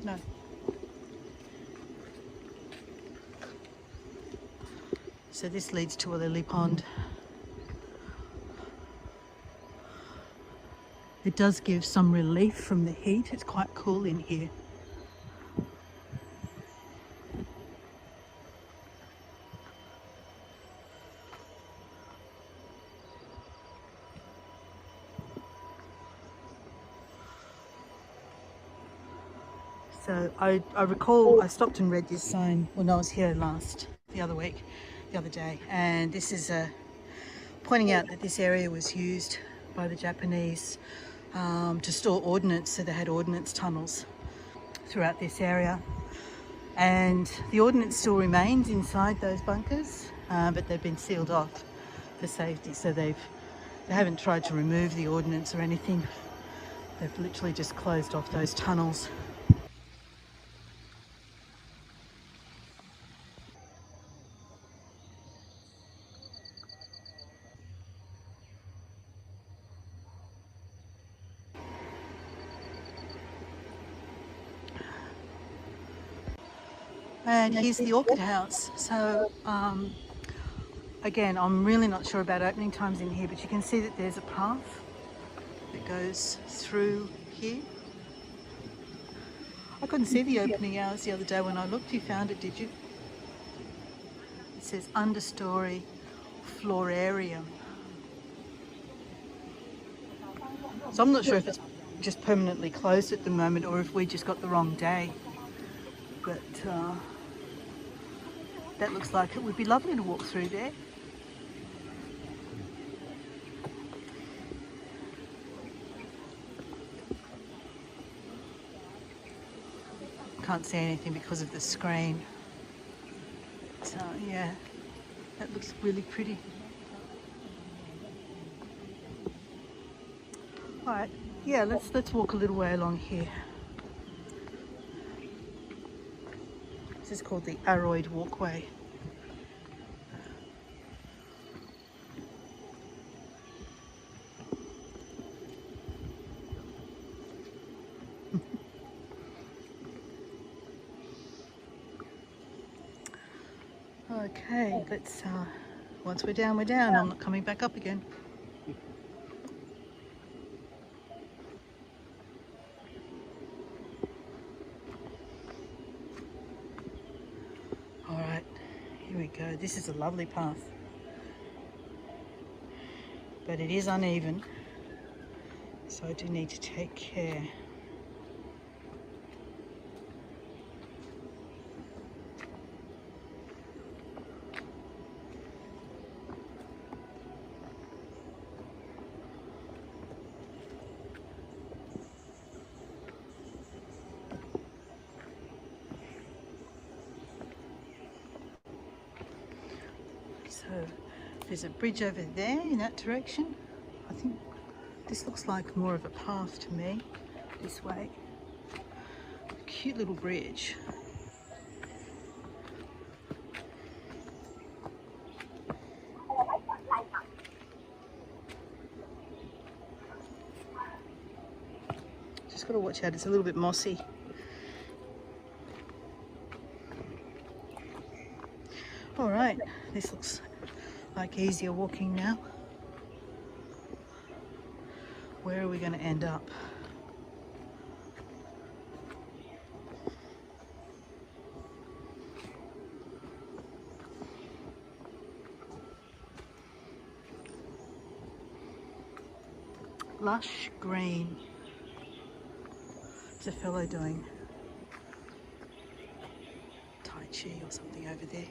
No. So this leads to a lily pond. It does give some relief from the heat. It's quite cool in here. So I recall I stopped and read this sign when I was here the other day, and this is pointing out that this area was used by the Japanese to store ordnance, so they had ordnance tunnels throughout this area, and the ordnance still remains inside those bunkers, but they've been sealed off for safety, so they haven't tried to remove the ordnance or anything. They've literally just closed off those tunnels. And here's the orchid house. So again, I'm really not sure about opening times in here, but you can see that there's a path that goes through here. I couldn't see the opening hours the other day when I looked. You found it, did you? It says understory florarium. So I'm not sure if it's just permanently closed at the moment or if we just got the wrong day. But that looks like it would be lovely to walk through there. Can't see anything because of the screen. So yeah, that looks really pretty. All right, yeah, let's walk a little way along here. This is called the Aroid Walkway. Okay, let's once we're down, we're down. I'm not coming back up again. All right, here we go. This is a lovely path, but it is uneven, so I do need to take care. So there's a bridge over there in that direction. I think this looks like more of a path to me, this way. A cute little bridge. Just got to watch out, it's a little bit mossy. All right, this looks like easier walking now. Where are we going to end up? lush green. There's a fellow doing Tai Chi or something over there.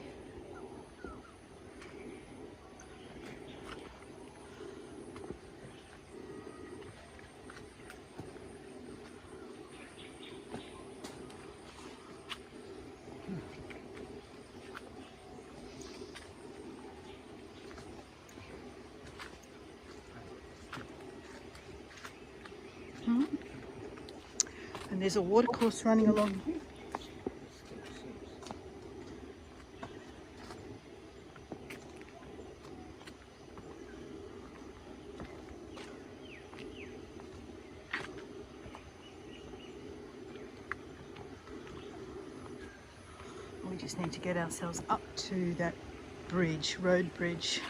And there's a watercourse running along here. We just need to get ourselves up to that bridge, road bridge.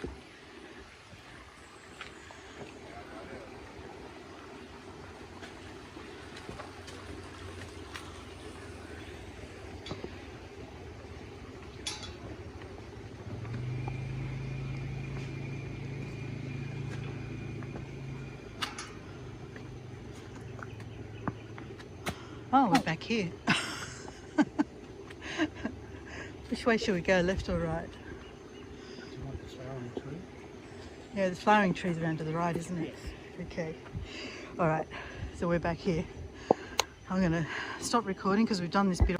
Oh, we're back here. Which way should we go, left or right? Do you want the flowering tree? Yeah, the flowering tree's around to the right, isn't it? Okay. All right, so we're back here. I'm going to stop recording because we've done this bit.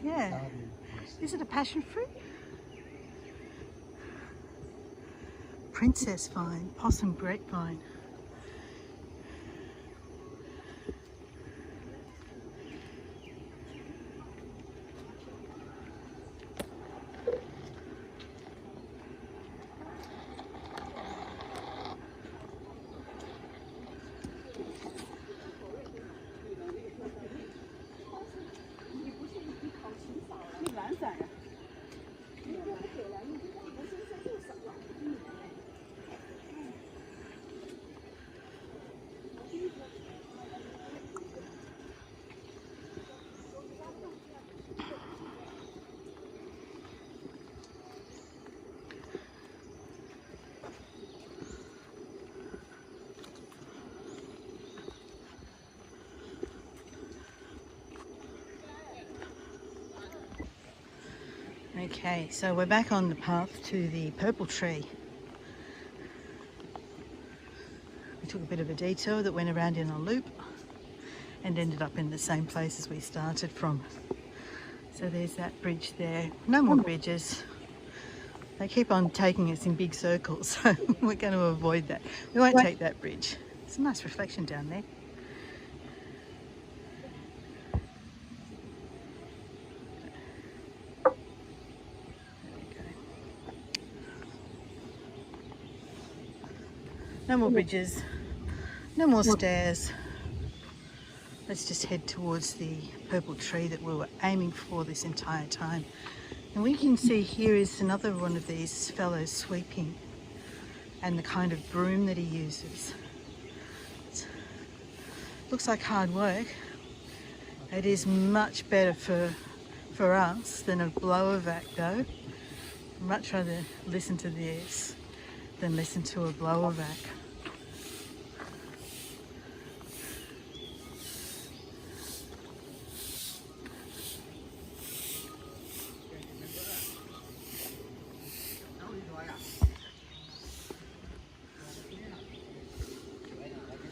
Yeah. Is it a passion fruit? Princess vine, possum grapevine. Okay, so we're back on the path to the purple tree. We took a bit of a detour that went around in a loop and ended up in the same place as we started from. So there's that bridge there. No more bridges. They keep on taking us in big circles, so we're going to avoid that. We won't take that bridge. It's a nice reflection down there. No more bridges, no more stairs. Let's just head towards the purple tree that we were aiming for this entire time. And we can see here is another one of these fellows sweeping, and the kind of broom that he uses. Looks like hard work. It is much better for us than a blower vac though. I'd much rather listen to this than listen to a blower vac.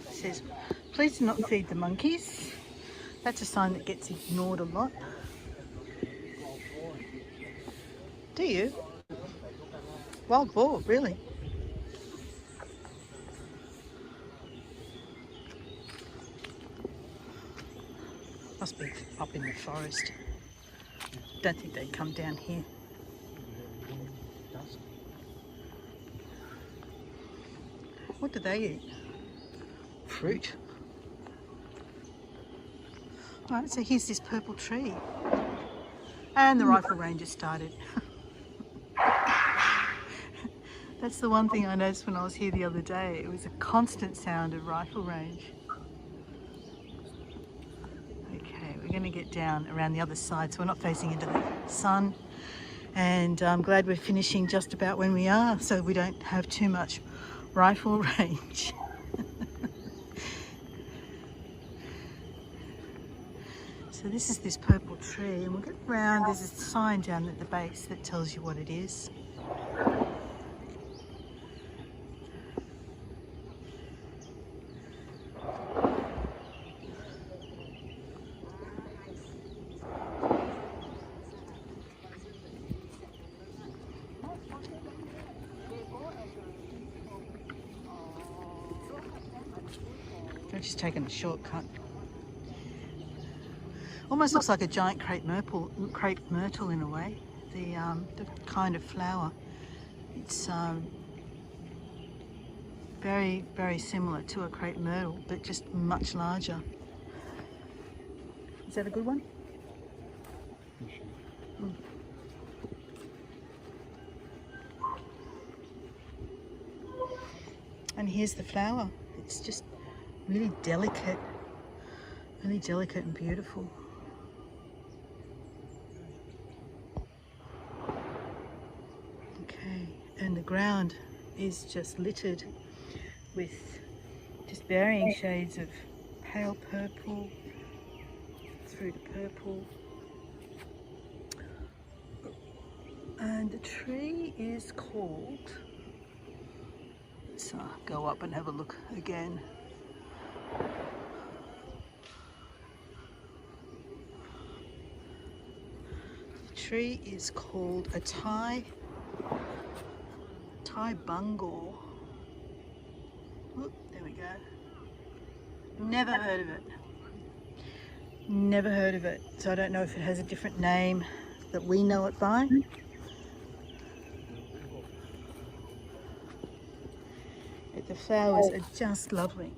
It says, please do not feed the monkeys. That's a sign that gets ignored a lot. Do you? Wild boar, really? Must be up in the forest. Don't think they'd come down here. What do they eat? Fruit. Alright, so here's this purple tree. And the rifle range has started. That's the one thing I noticed when I was here the other day. It was a constant sound of rifle range. Okay, we're going to get down around the other side so we're not facing into the sun. And I'm glad we're finishing just about when we are so we don't have too much rifle range. So this is this purple tree, and we'll get around. There's a sign down at the base that tells you what it is. I've just taken a shortcut. Almost looks like a giant crepe myrtle in a way. The kind of flower. It's very, very similar to a crepe myrtle, but just much larger. Is that a good one? Mm. And here's the flower. It's just really delicate and beautiful. Okay, and the ground is just littered with just varying shades of pale purple through to purple. And the tree is called, let's go up and have a look again. The tree is called a Thai bungor. Oop, there we go. Never heard of it. Never heard of it. So I don't know if it has a different name that we know it by. But the flowers are just lovely.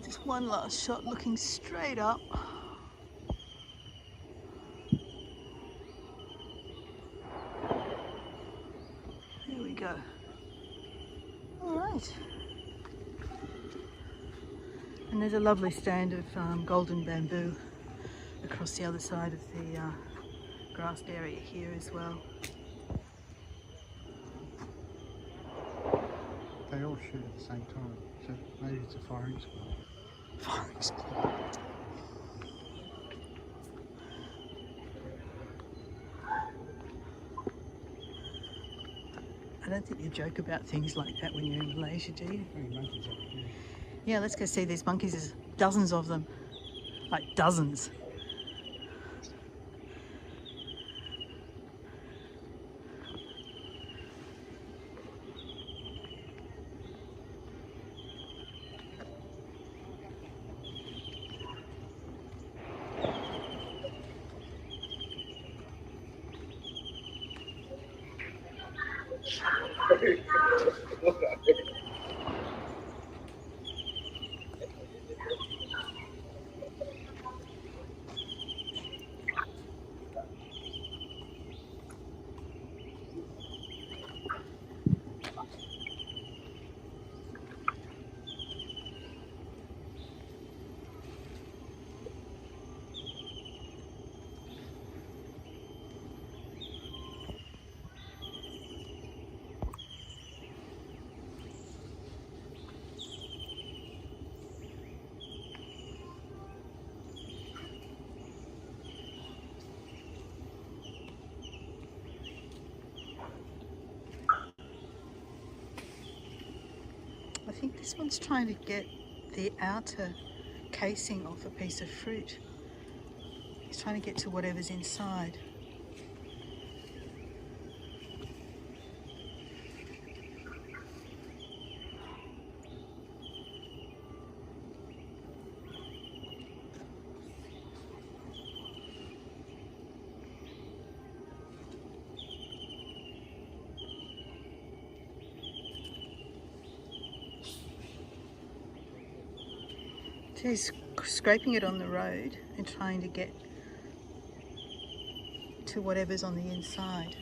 Just one last shot looking straight up. There we go. All right. And there's a lovely stand of golden bamboo across the other side of the grassed area here as well. They all shoot at the same time, so maybe it's a firing squad. Firing squad. I don't think you joke about things like that when you're in Malaysia, do you? Monkeys over here. Yeah, let's go see these monkeys. There's dozens of them, like dozens. I think this one's trying to get the outer casing off a piece of fruit. He's trying to get to whatever's inside. So he's scraping it on the road and trying to get to whatever's on the inside.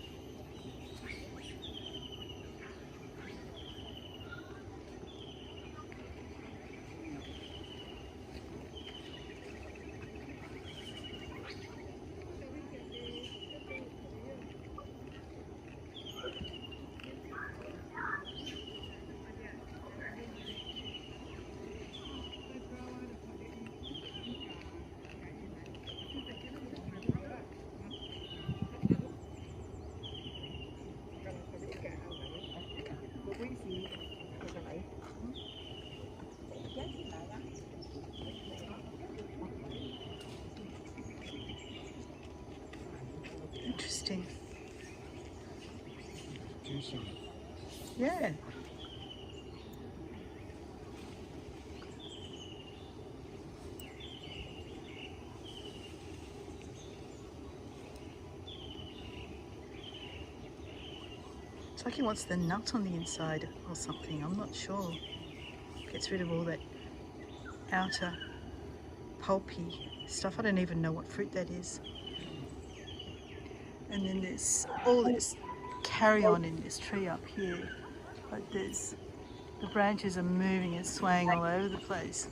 juicing. Yeah. It's like he wants the nut on the inside or something, I'm not sure. Gets rid of all that outer pulpy stuff. I don't even know what fruit that is. And then there's all this carry-on in this tree up here. Like there's, the branches are moving and swaying all over the place.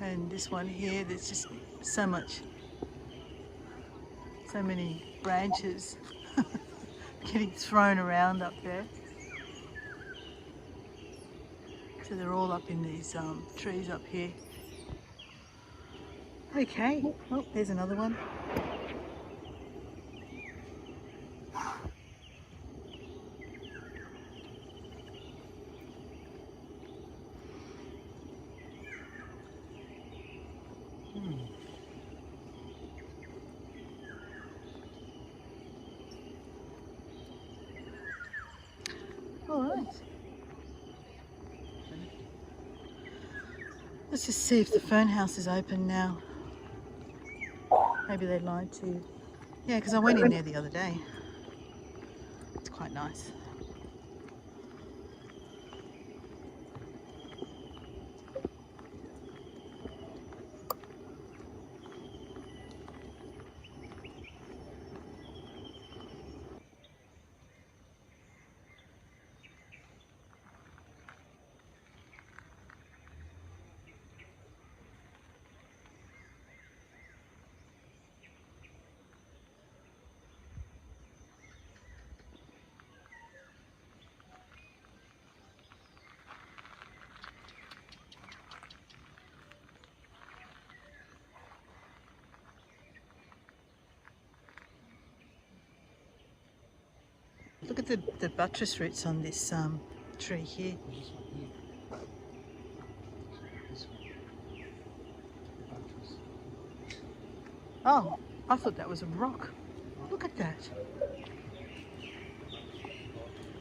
And this one here, there's just so many branches getting thrown around up there. So they're all up in these trees up here. Okay, oh, there's another one. All right. Let's just see if the fern house is open now. Maybe they lied to you. Yeah, because I went in there the other day. It's quite nice. Look at the buttress roots on this tree here. This one here. This one. Buttress. Oh, I thought that was a rock. Look at that.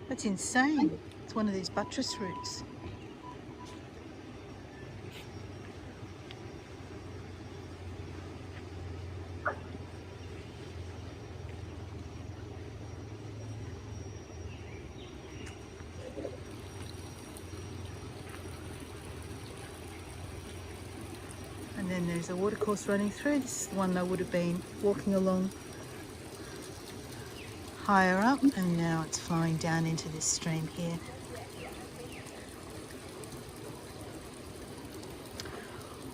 That's insane. It's one of these buttress roots. And then there's a watercourse running through. This is the one I would have been walking along higher up, and now it's flowing down into this stream here.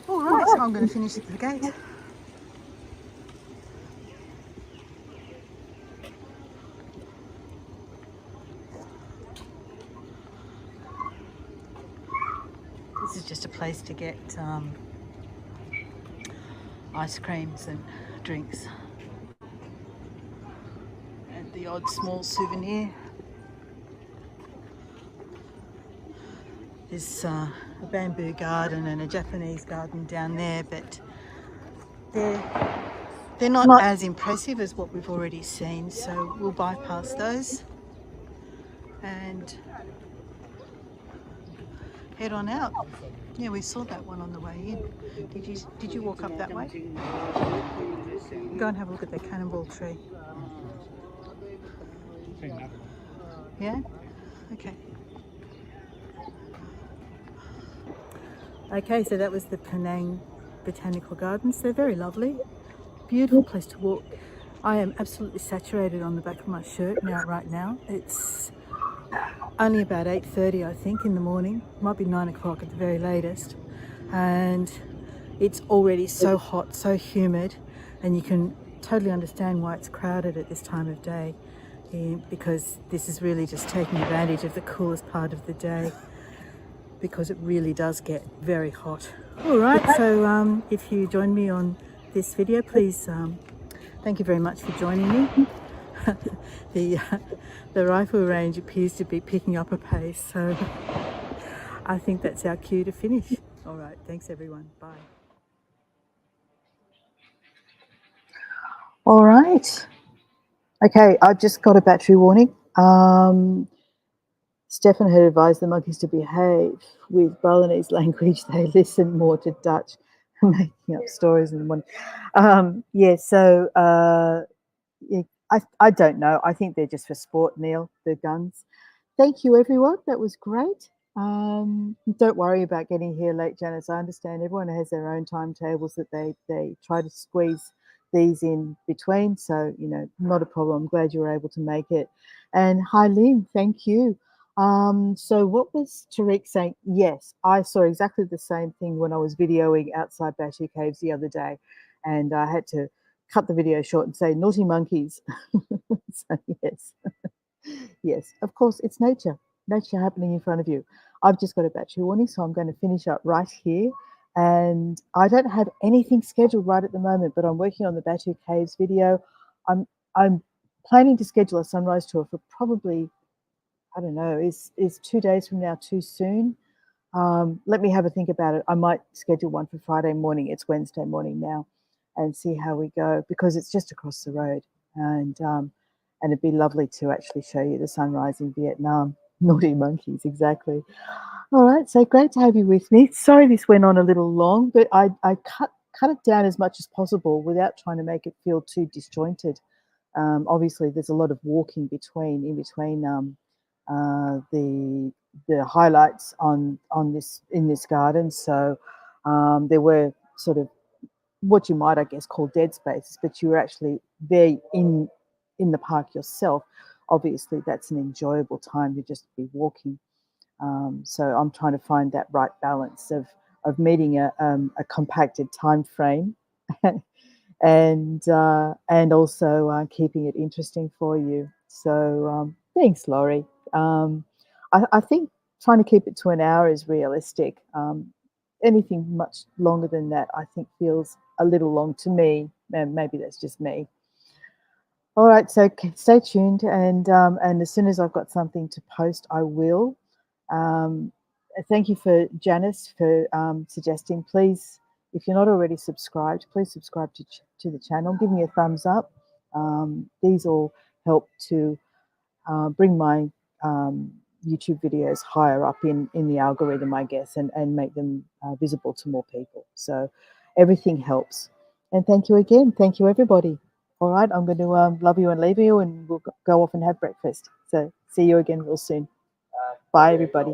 All right, so I'm going to finish at the gate. This is just a place to get ice creams and drinks and the odd small souvenir. There's a bamboo garden and a Japanese garden down there, but they're not as impressive as what we've already seen, so we'll bypass those and head on out. Yeah, we saw that one on the way in. Did you walk up that way? Go and have a look at the cannonball tree. Yeah? Okay. Okay, so that was the Penang Botanical Gardens. They're very lovely. Beautiful place to walk. I am absolutely saturated on the back of my shirt right now. It's only about 8:30, I think, in the morning. Might be 9 o'clock at the very latest. And it's already so hot, so humid, and you can totally understand why it's crowded at this time of day, because this is really just taking advantage of the coolest part of the day, because it really does get very hot. All right, so if you join me on this video, please, thank you very much for joining me. The rifle range appears to be picking up a pace, so I think that's our cue to finish. All right, thanks everyone, bye. All right. Okay, I just got a battery warning. Stefan had advised the monkeys to behave with Balinese language. They listen more to Dutch, making up stories in the morning. Yeah, so yeah, I don't know. I think they're just for sport, Neil, the guns. Thank you, everyone. That was great. Don't worry about getting here late, Janice. I understand everyone has their own timetables that they try to squeeze these in between. So, you know, not a problem. I'm glad you were able to make it. And hi, Lynn. Thank you. So what was Tariq saying? Yes, I saw exactly the same thing when I was videoing outside Batu Caves the other day. And I had to cut the video short and say, naughty monkeys. So, yes. Yes, of course, it's nature. Nature happening in front of you. I've just got a battery warning, so I'm going to finish up right here. And I don't have anything scheduled right at the moment, but I'm working on the Batu Caves video. I'm planning to schedule a sunrise tour for probably, I don't know, is 2 days from now too soon? Let me have a think about it. I might schedule one for Friday morning. It's Wednesday morning now, and see how we go because it's just across the road, and it'd be lovely to actually show you the sunrise in Vietnam. Naughty monkeys, exactly. All right, so great to have you with me. Sorry this went on a little long, but I cut it down as much as possible without trying to make it feel too disjointed. Obviously, there's a lot of walking in between the highlights on this in this garden. So there were sort of what you might, I guess, call dead spaces, but you were actually there in the park yourself. Obviously, that's an enjoyable time to just be walking. So I'm trying to find that right balance of meeting a compacted time frame and also keeping it interesting for you. So thanks, Laurie. I think trying to keep it to an hour is realistic. Anything much longer than that, I think, feels a little long to me. And maybe that's just me. All right, so stay tuned, and as soon as I've got something to post, I will. Um, Thank you for Janice for suggesting. Please, if you're not already subscribed, please subscribe to the channel. Give me a thumbs up. These all help to bring my YouTube videos higher up in the algorithm, I guess, and make them visible to more people. So everything helps. And thank you again. Thank you, everybody. All right, I'm going to love you and leave you, and we'll go off and have breakfast. So see you again real soon. Bye, everybody.